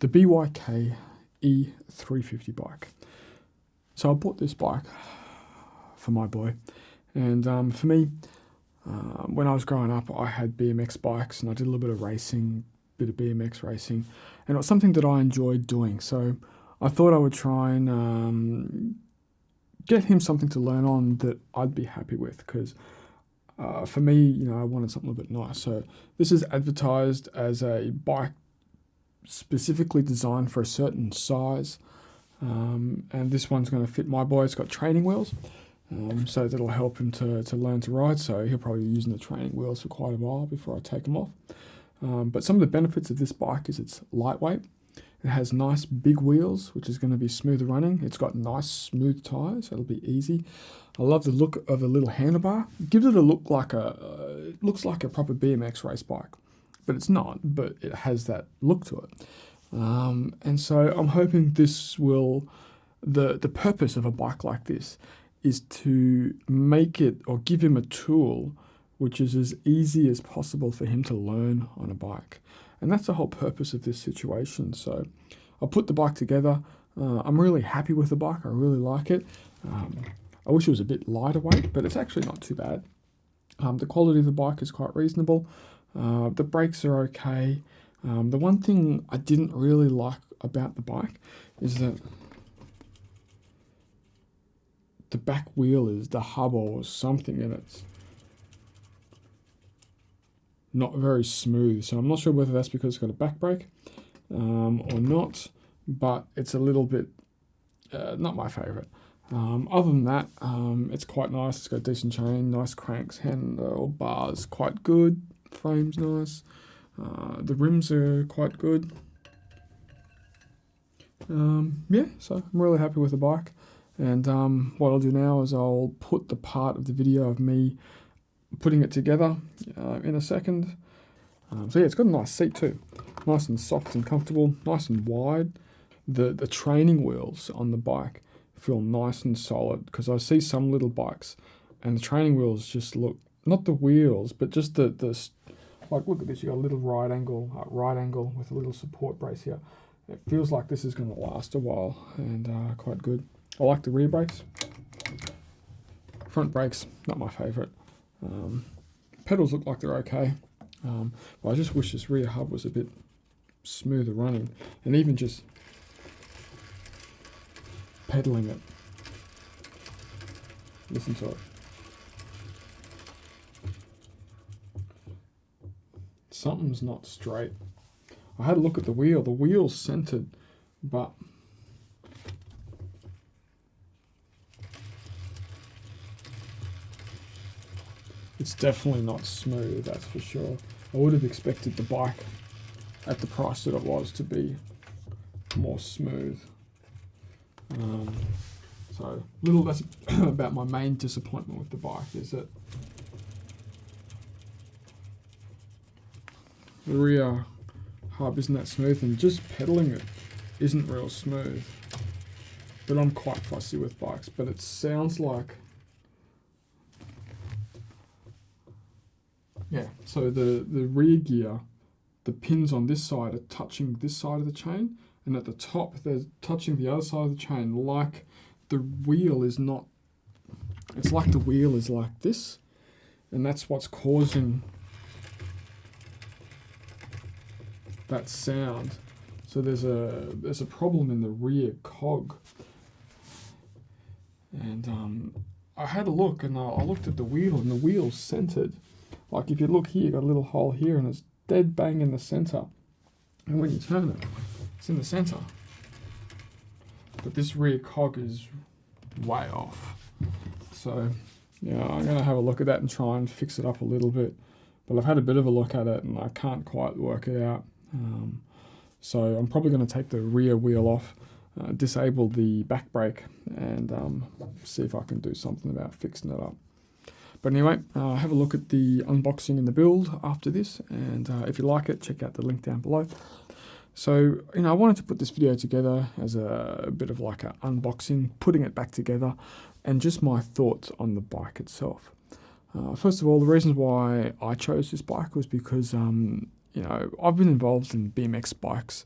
the BYK E-350 bike. So I bought this bike for my boy, and for me, when I was growing up, I had BMX bikes and I did a little bit of racing, bit of BMX racing, and it was something that I enjoyed doing. So I thought I would try and get him something to learn on that I'd be happy with, because for me, I wanted something a little bit nice. So this is advertised as a bike specifically designed for a certain size, and this one's going to fit my boy. It's got training wheels, so that'll help him to learn to ride. So he'll probably be using the training wheels for quite a while before I take him off. But some of the benefits of this bike is it's lightweight. It has nice big wheels, which is going to be smoother running. It's got nice smooth tyres, so it'll be easy. I love the look of a little handlebar. It gives it a look like it looks like a proper BMX race bike, but it's not, but it has that look to it. And so I'm hoping this will, the purpose of a bike like this is to make it, or give him a tool which is as easy as possible for him to learn on a bike. And that's the whole purpose of this situation. So I put the bike together. I'm really happy with the bike. I really like it. I wish it was a bit lighter weight, but it's actually not too bad. The quality of the bike is quite reasonable. The brakes are okay. The one thing I didn't really like about the bike is that the back wheel is the hub or something, and it's not very smooth. So I'm not sure whether that's because it's got a back brake or not, but it's a little bit not my favourite. Other than that, it's quite nice. It's got a decent chain, nice cranks, handle bars, quite good. Frame's nice. The rims are quite good. Yeah, so I'm really happy with the bike. And what I'll do now is I'll put the part of the video of me putting it together in a second. So yeah, it's got a nice seat too. Nice and soft and comfortable, nice and wide. The training wheels on the bike feel nice and solid, because I see some little bikes and the training wheels just look, not the wheels, but just the like, look at this, you got a little right angle with a little support brace here. It feels like this is going to last a while, and quite good. I like the rear brakes. Front brakes, not my favourite. Pedals look like they're okay, but I just wish this rear hub was a bit smoother running, and even just pedaling it. Listen to it. Something's not straight. I had a look at the wheel. The wheel's centered, but it's definitely not smooth, that's for sure. I would have expected the bike, at the price that it was, to be more smooth. So that's about my main disappointment with the bike, is that the rear hub isn't that smooth, and just pedaling it isn't real smooth. But I'm quite fussy with bikes, but it sounds like, yeah, so the rear gear, the pins on this side are touching this side of the chain, and at the top they're touching the other side of the chain, like the wheel is not, it's like the wheel is like this, and that's what's causing that sound. So there's a problem in the rear cog, and I had a look, and I looked at the wheel, and the wheel's centered. Like if you look here, you got a little hole here, and it's dead bang in the center, and when you turn it, it's in the center. But this rear cog is way off. So yeah, I'm gonna have a look at that and try and fix it up a little bit. But I've had a bit of a look at it, and I can't quite work it out. So I'm probably going to take the rear wheel off, disable the back brake, and see if I can do something about fixing it up. But anyway, have a look at the unboxing and the build after this, and if you like it, check out the link down below. So, I wanted to put this video together as a bit of like an unboxing, putting it back together, and just my thoughts on the bike itself. First of all, the reasons why I chose this bike was because, I've been involved in BMX bikes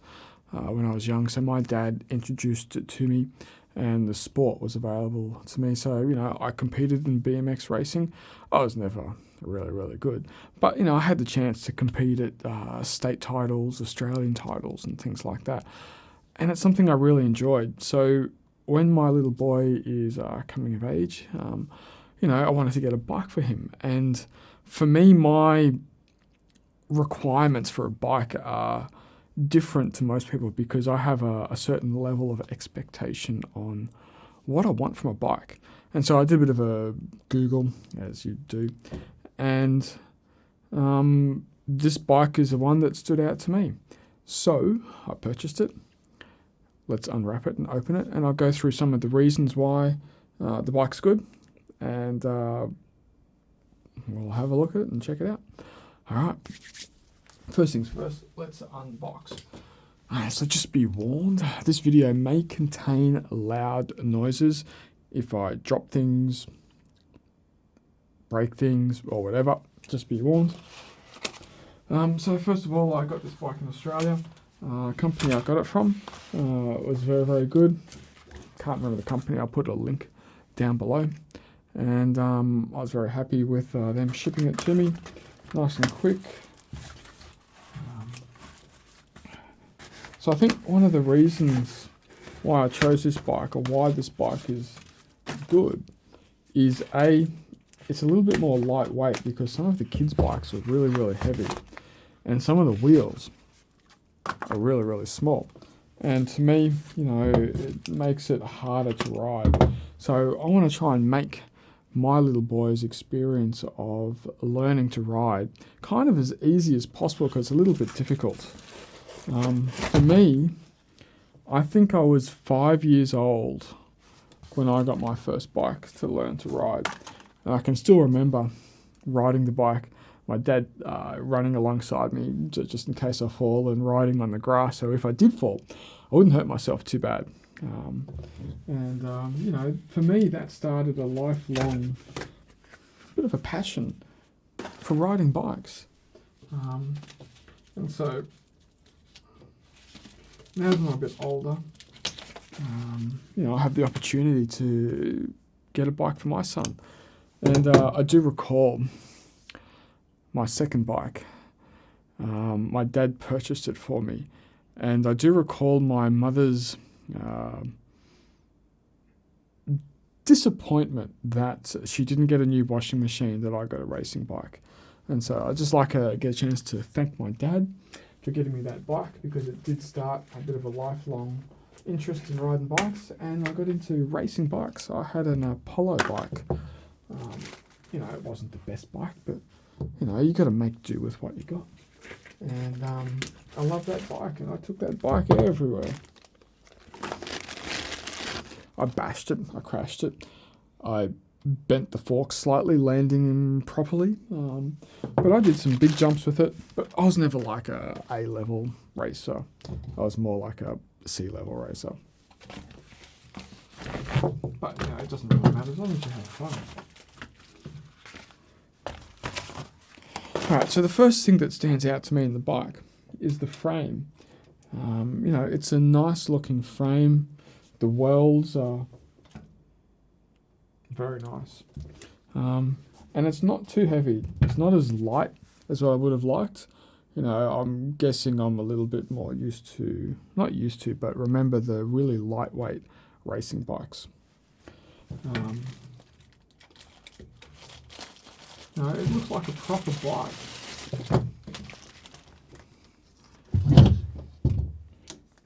when I was young. So my dad introduced it to me, and the sport was available to me. So, you know, I competed in BMX racing. I was never really, really good. But, you know, I had the chance to compete at state titles, Australian titles, and things like that. And it's something I really enjoyed. So when my little boy is coming of age, you know, I wanted to get a bike for him. And for me, my requirements for a bike are different to most people because I have a certain level of expectation on what I want from a bike. And so I did a bit of a Google, as you do, and this bike is the one that stood out to me. So I purchased it. Let's unwrap it and open it, and I'll go through some of the reasons why the bike's good, and we'll have a look at it and check it out. All right. First things first, let's unbox. So just be warned, this video may contain loud noises. If I drop things, break things, or whatever, just be warned. So first of all, I got this bike in Australia. Company I got it from was very, very good. Can't remember the company. I'll put a link down below. And I was very happy with them shipping it to me. Nice and quick. So I think one of the reasons why I chose this bike, or why this bike is good, is it's a little bit more lightweight, because some of the kids' bikes are really, really heavy, and some of the wheels are really, really small. And to me, you know, it makes it harder to ride. So I want to try and make my little boy's experience of learning to ride kind of as easy as possible, because it's a little bit difficult. For me, I think I was 5 years old when I got my first bike to learn to ride. And I can still remember riding the bike, my dad running alongside me just in case I fall, and riding on the grass. So if I did fall, I wouldn't hurt myself too bad. You know, for me, that started a lifelong bit of a passion for riding bikes. And so now that I'm a bit older, you know, I have the opportunity to get a bike for my son. And I do recall my second bike. My dad purchased it for me. And I do recall my mother's disappointment that she didn't get a new washing machine, that I got a racing bike. And so I'd just like to get a chance to thank my dad for getting me that bike, because it did start a bit of a lifelong interest in riding bikes, and I got into racing bikes. I had an Apollo bike. You know, it wasn't the best bike, but, you know, you got to make do with what you got. And I love that bike, and I took that bike everywhere. I bashed it, I crashed it, I bent the forks slightly, landing improperly, but I did some big jumps with it. But I was never like a A-level racer. I was more like a C-level racer. But, you know, it doesn't really matter as long as you have fun. Alright, so the first thing that stands out to me in the bike is the frame. You know, it's a nice looking frame. The welds are very nice. And it's not too heavy. It's not as light as what I would have liked. You know, I'm guessing I'm a little bit more not used to, but remember the really lightweight racing bikes. No, it looks like a proper bike.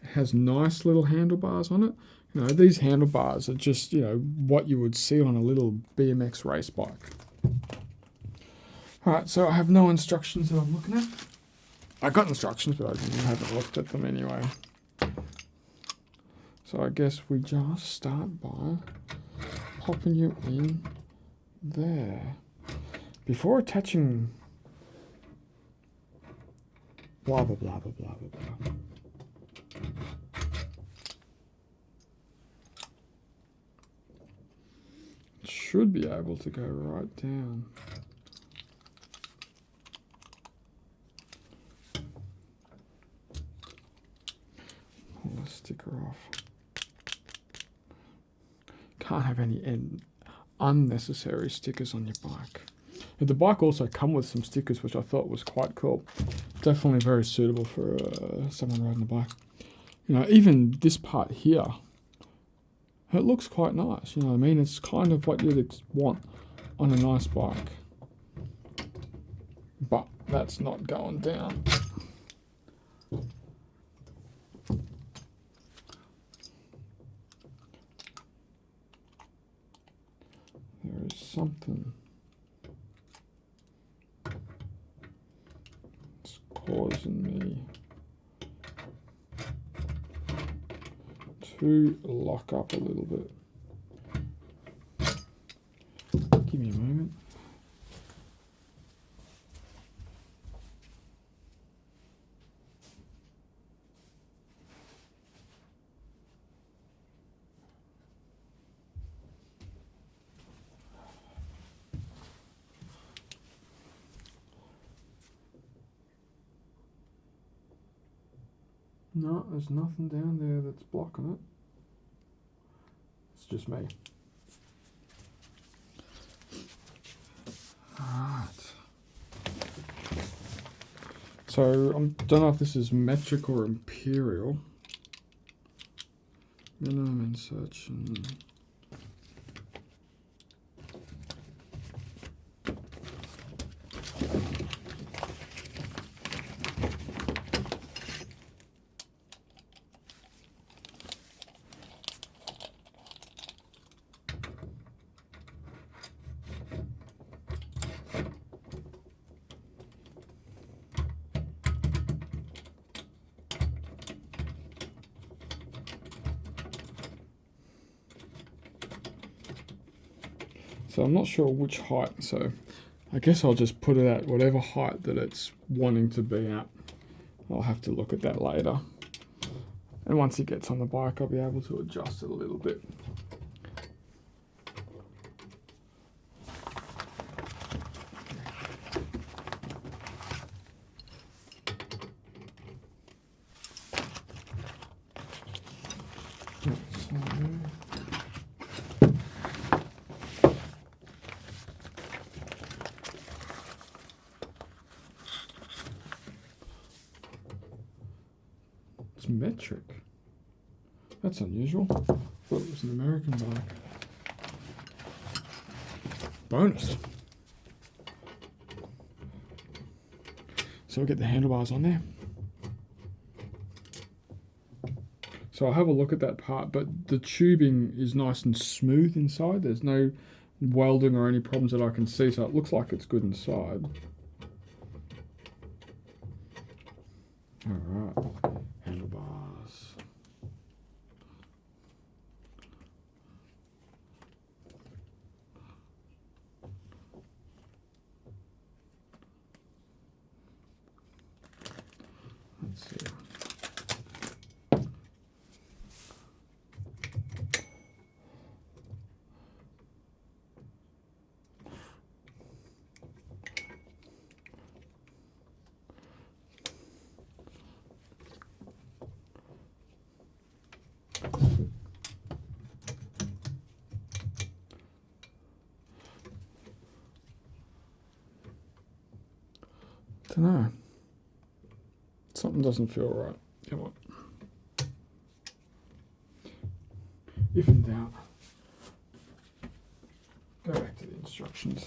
It has nice little handlebars on it. You know, these handlebars are just, you know, what you would see on a little BMX race bike. Alright, so I have no instructions that I'm looking at. I got instructions, but I haven't looked at them anyway. So I guess we just start by popping you in there. Before attaching blah, blah, blah, blah, blah, blah, blah. Should be able to go right down. the sticker off. Can't have any unnecessary stickers on your bike. And the bike also come with some stickers, which I thought was quite cool. Definitely very suitable for someone riding a bike. You know, even this part here, it looks quite nice. You know what I mean? It's kind of what you'd want on a nice bike. But that's not going down. There is something that's causing me to lock up a little bit. Give me a moment. No, there's nothing down there that's blocking it. It's just me. Alright. So, I don't know if this is metric or imperial. Minimum insertion. So I'm not sure which height, so I guess I'll just put it at whatever height that it's wanting to be at. I'll have to look at that later. And once it gets on the bike, I'll be able to adjust it a little bit. It's metric. That's unusual. Thought it was an American bike. Bonus. So we'll get the handlebars on there. So I'll have a look at that part, but the tubing is nice and smooth inside. There's no welding or any problems that I can see, so it looks like it's good inside. Alright, handlebars. Let's see. Dunno. Something doesn't feel right. Come on. If in doubt, go back to the instructions.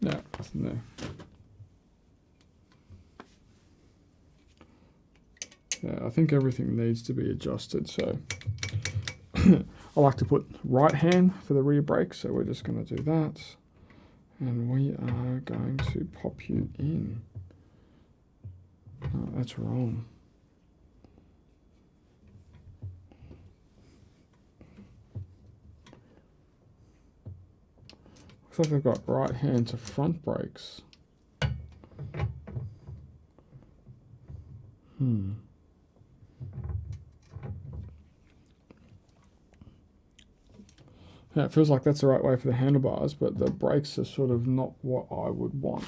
No, nothing there. Yeah, I think everything needs to be adjusted, so I like to put right hand for the rear brake, so we're just going to do that. And we are going to pop you in. Oh, that's wrong. Looks like they've got right hand to front brakes. Yeah, it feels like that's the right way for the handlebars, but the brakes are sort of not what I would want.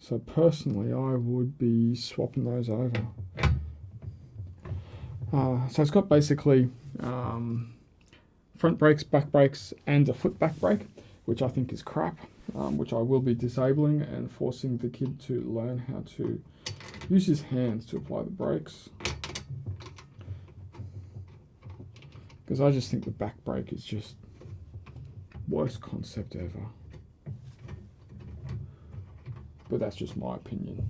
So personally, I would be swapping those over. So it's got basically front brakes, back brakes, and a foot back brake, which I think is crap, which I will be disabling and forcing the kid to learn how to use his hands to apply the brakes. Because I just think the back brake is just worst concept ever. But that's just my opinion.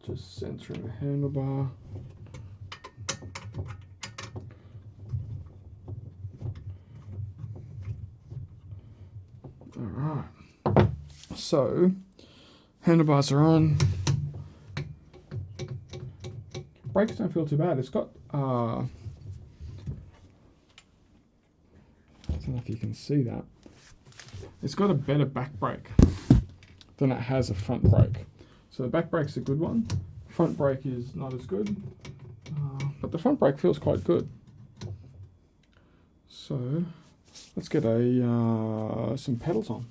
Just centering the handlebar. Alright. So, handlebars are on. Brakes don't feel too bad. It's got, I don't know if you can see that. It's got a better back brake than it has a front brake. So the back brake's a good one. Front brake is not as good, but the front brake feels quite good. So let's get some pedals on.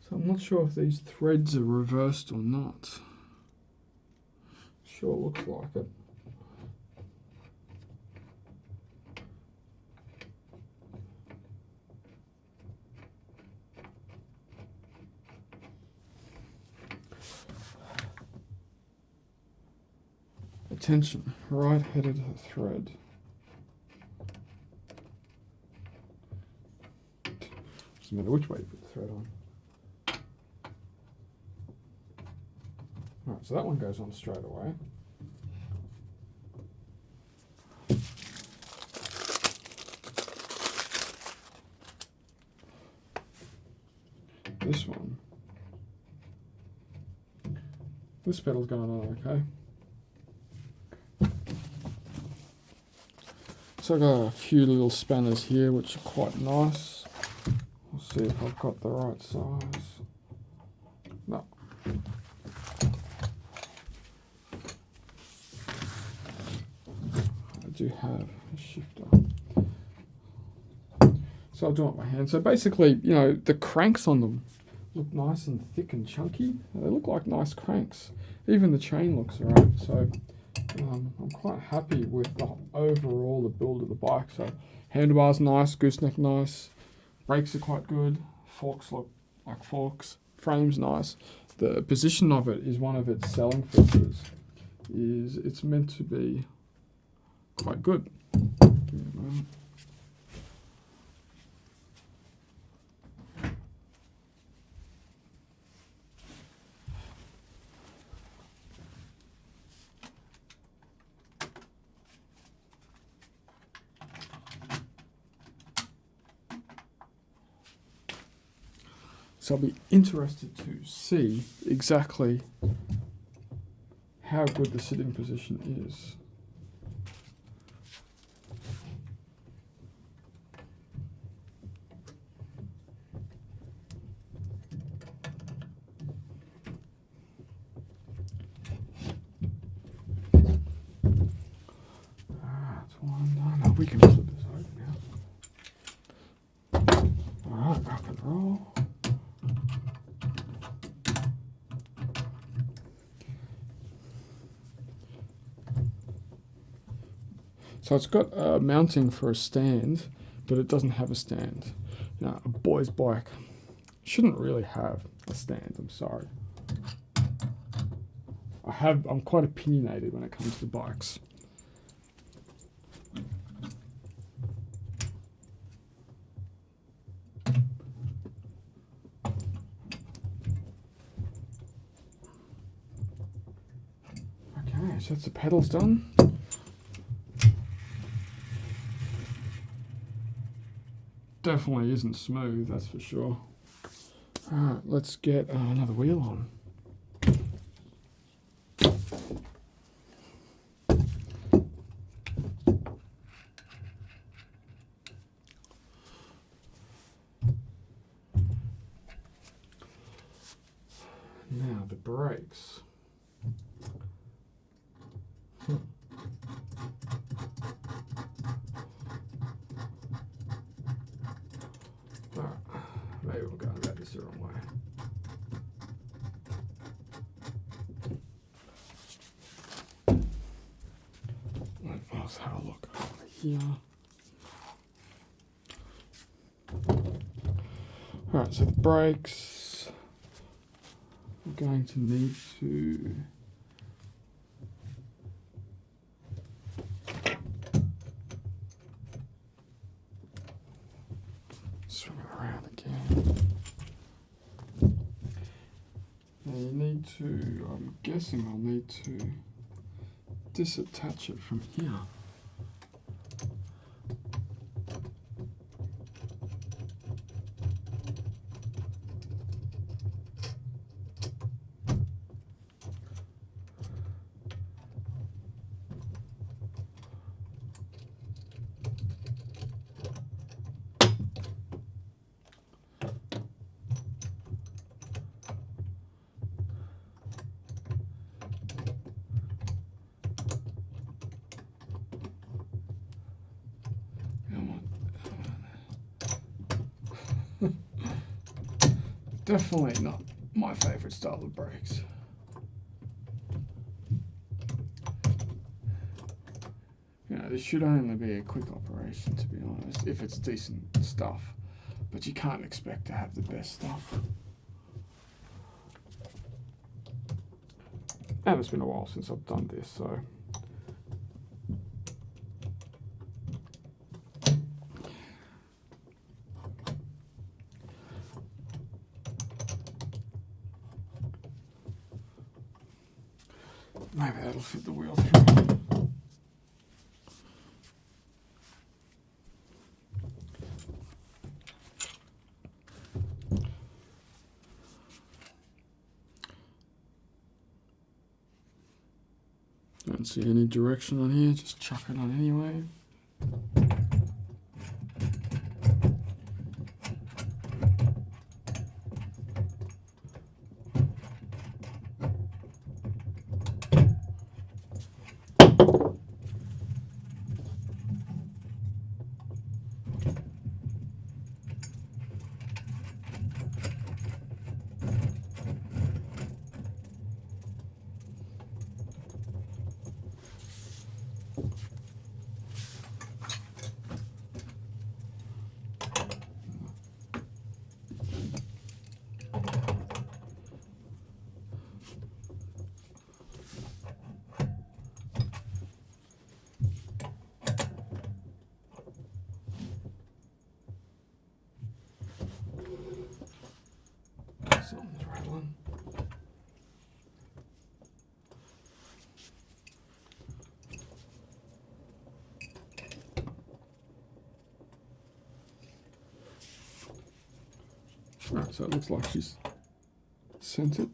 So I'm not sure if these threads are reversed or not. Sure looks like it. Attention, right-headed thread. Doesn't matter which way you put the thread on. Alright, so that one goes on straight away. This one. This pedal's going on okay. So I've got a few little spanners here which are quite nice. We'll see if I've got the right size. No. I do have a shifter. So I'll do it with my hand. So basically, you know, the cranks on them look nice and thick and chunky. They look like nice cranks. Even the chain looks alright. So I'm quite happy with the overall the build of the bike. So handlebars nice, gooseneck nice, brakes are quite good, forks look like forks, frame's nice. The position of it is one of its selling features. Is it's meant to be quite good. Give me a moment. So I'll be interested to see exactly how good the sitting position is. That's one done. Oh, we can flip this over now. Alright, rock and roll. So it's got a mounting for a stand, but it doesn't have a stand. Now, a boy's bike shouldn't really have a stand, I'm sorry. I'm quite opinionated when it comes to bikes. sets of pedals done. Definitely isn't smooth, that's for sure. Alright, let's get another wheel on. Now the brakes. Alright, maybe we'll go about this the wrong way. Let's have a look over here. Alright, so the brakes, we're going to need to swing it around again. Now you need to, I'm guessing I'll need to disattach it from here. Definitely not my favourite style of brakes. You know, this should only be a quick operation, to be honest, if it's decent stuff. But you can't expect to have the best stuff. And it's been a while since I've done this, so. Maybe that'll fit the wheel through. Don't see any direction on here, just chuck it on anyway. Something's rattling. Alright, so it looks like she's sent it.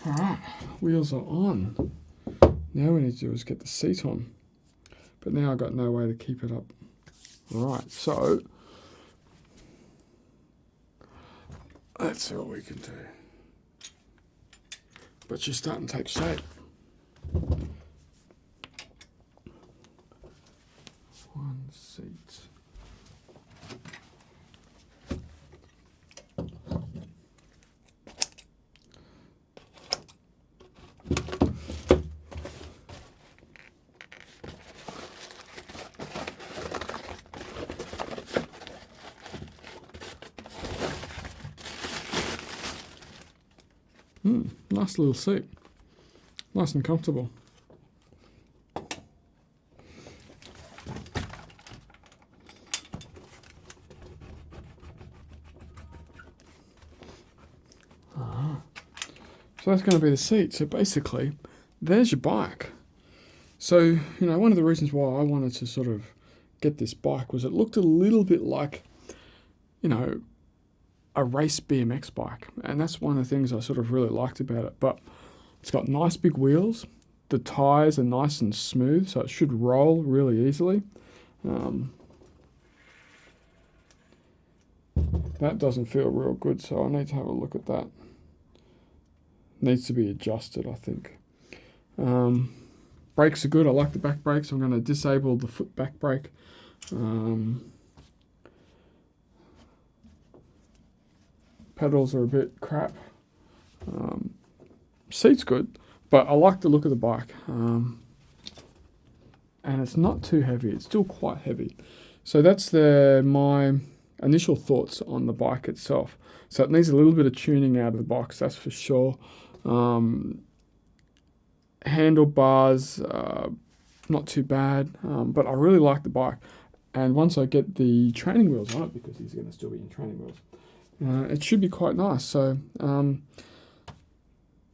Alright, wheels are on. Now we need to do is get the seat on. But now I've got no way to keep it up. Alright, so let's see what we can do. But she's starting to take shape. One seat. Nice little seat. Nice and comfortable. So that's going to be the seat. So basically, there's your bike. So, you know, one of the reasons why I wanted to sort of get this bike was it looked a little bit like, you know, a race BMX bike. And that's one of the things I sort of really liked about it. But it's got nice big wheels. The tyres are nice and smooth, so it should roll really easily. That doesn't feel real good, so I need to have a look at that. Needs to be adjusted, I think. Brakes are good. I like the back brakes. I'm going to disable the foot back brake. Pedals are a bit crap. Seat's good, but I like the look of the bike. And it's not too heavy. It's still quite heavy. So that's my initial thoughts on the bike itself. So it needs a little bit of tuning out of the box, that's for sure. Handlebars, not too bad, but I really like the bike. And once I get the training wheels on it, because these are going to still be in training wheels, it should be quite nice. So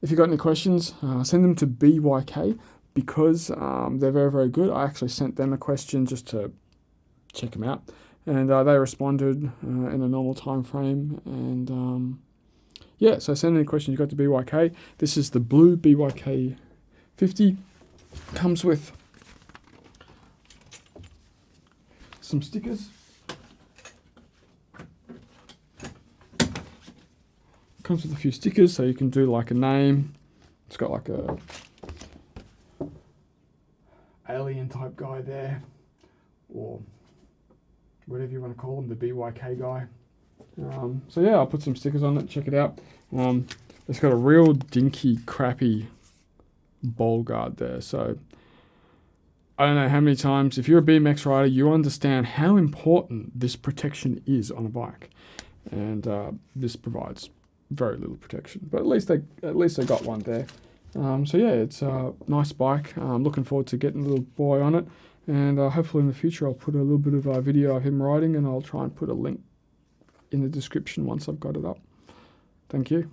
if you've got any questions, send them to BYK, because they're very, very good. I actually sent them a question just to check them out, and they responded in a normal time frame. And yeah, so send any questions you've got to BYK. This is the blue BYK 50. Comes with some stickers. Comes with a few stickers, so you can do like a name. It's got like a alien type guy there, or whatever you want to call him, the BYK guy. So yeah, I'll put some stickers on it, check it out. It's got a real dinky, crappy bowl guard there. So I don't know how many times, if you're a BMX rider, you understand how important this protection is on a bike. And this provides very little protection, but at least they got one there. So yeah, it's a nice bike. I'm looking forward to getting the little boy on it, and hopefully in the future I'll put a little bit of a video of him riding, and I'll try and put a link in the description once I've got it up. Thank you.